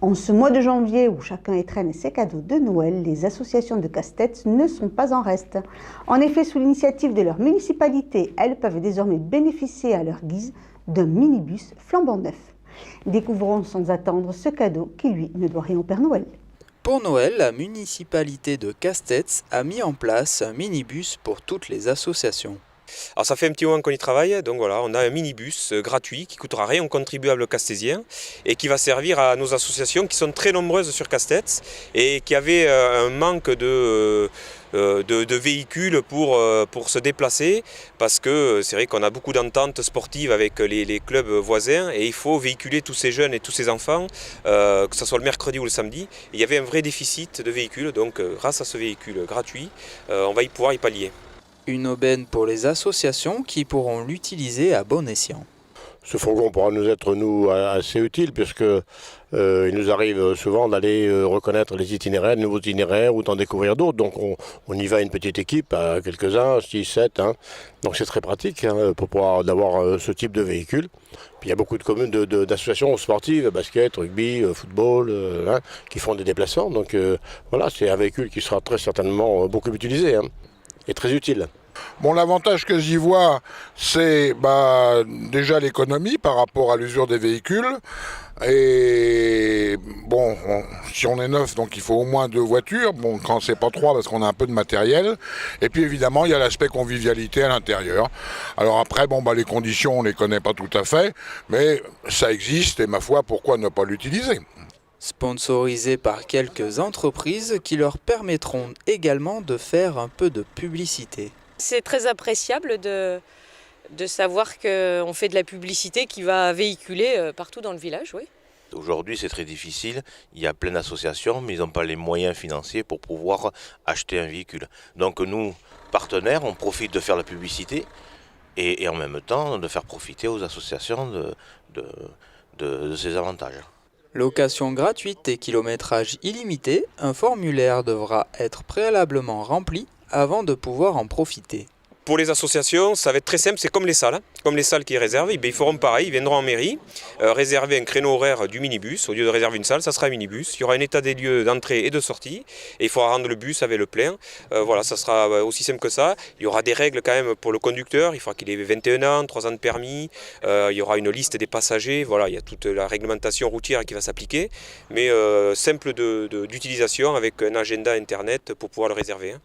En ce mois de janvier où chacun étrenne ses cadeaux de Noël, les associations de casse-tête ne sont pas en reste. En effet, sous l'initiative de leur municipalité, elles peuvent désormais bénéficier à leur guise d'un minibus flambant neuf. Découvrons sans attendre ce cadeau qui, lui, ne doit rien au Père Noël. Pour Noël, la municipalité de Castets a mis en place un minibus pour toutes les associations. Alors ça fait un petit moment qu'on y travaille, donc voilà, on a un minibus gratuit qui ne coûtera rien aux contribuables castésiens et qui va servir à nos associations qui sont très nombreuses sur Castets et qui avaient un manque de véhicules pour se déplacer, parce que c'est vrai qu'on a beaucoup d'ententes sportives avec les clubs voisins et il faut véhiculer tous ces jeunes et tous ces enfants, que ce soit le mercredi ou le samedi. Et il y avait un vrai déficit de véhicules, donc grâce à ce véhicule gratuit, on va pouvoir y pallier. Une aubaine pour les associations qui pourront l'utiliser à bon escient. Ce fourgon pourra nous être assez utile puisque il nous arrive souvent d'aller reconnaître les itinéraires, de nouveaux itinéraires ou d'en découvrir d'autres. Donc on y va une petite équipe, à quelques-uns, 6, 7. Donc c'est très pratique pour pouvoir avoir ce type de véhicule. Puis il y a beaucoup de communes d'associations sportives, basket, rugby, football, qui font des déplacements. Donc voilà, c'est un véhicule qui sera très certainement beaucoup utilisé et très utile. Bon, l'avantage que j'y vois, c'est déjà l'économie par rapport à l'usure des véhicules. Et bon, si on est neuf, donc il faut au moins 2 voitures. Bon, quand c'est pas 3, parce qu'on a un peu de matériel. Et puis évidemment, il y a l'aspect convivialité à l'intérieur. Alors après, les conditions, on les connaît pas tout à fait, mais ça existe et ma foi, pourquoi ne pas l'utiliser ? Sponsorisé par quelques entreprises qui leur permettront également de faire un peu de publicité. C'est très appréciable de savoir qu'on fait de la publicité qui va véhiculer partout dans le village, oui. Aujourd'hui, c'est très difficile. Il y a plein d'associations, mais ils n'ont pas les moyens financiers pour pouvoir acheter un véhicule. Donc nous, partenaires, on profite de faire la publicité et en même temps de faire profiter aux associations de ces avantages. Location gratuite et kilométrage illimité, un formulaire devra être préalablement rempli avant de pouvoir en profiter. Pour les associations, ça va être très simple, c'est comme les salles. Comme les salles qui réservent, ils feront pareil, ils viendront en mairie, réserver un créneau horaire du minibus. Au lieu de réserver une salle, ça sera un minibus. Il y aura un état des lieux d'entrée et de sortie. Et il faudra rendre le bus avec le plein. Voilà, ça sera aussi simple que ça. Il y aura des règles quand même pour le conducteur. Il faudra qu'il ait 21 ans, 3 ans de permis. Il y aura une liste des passagers. Voilà, il y a toute la réglementation routière qui va s'appliquer. Mais simple d'utilisation avec un agenda internet pour pouvoir le réserver.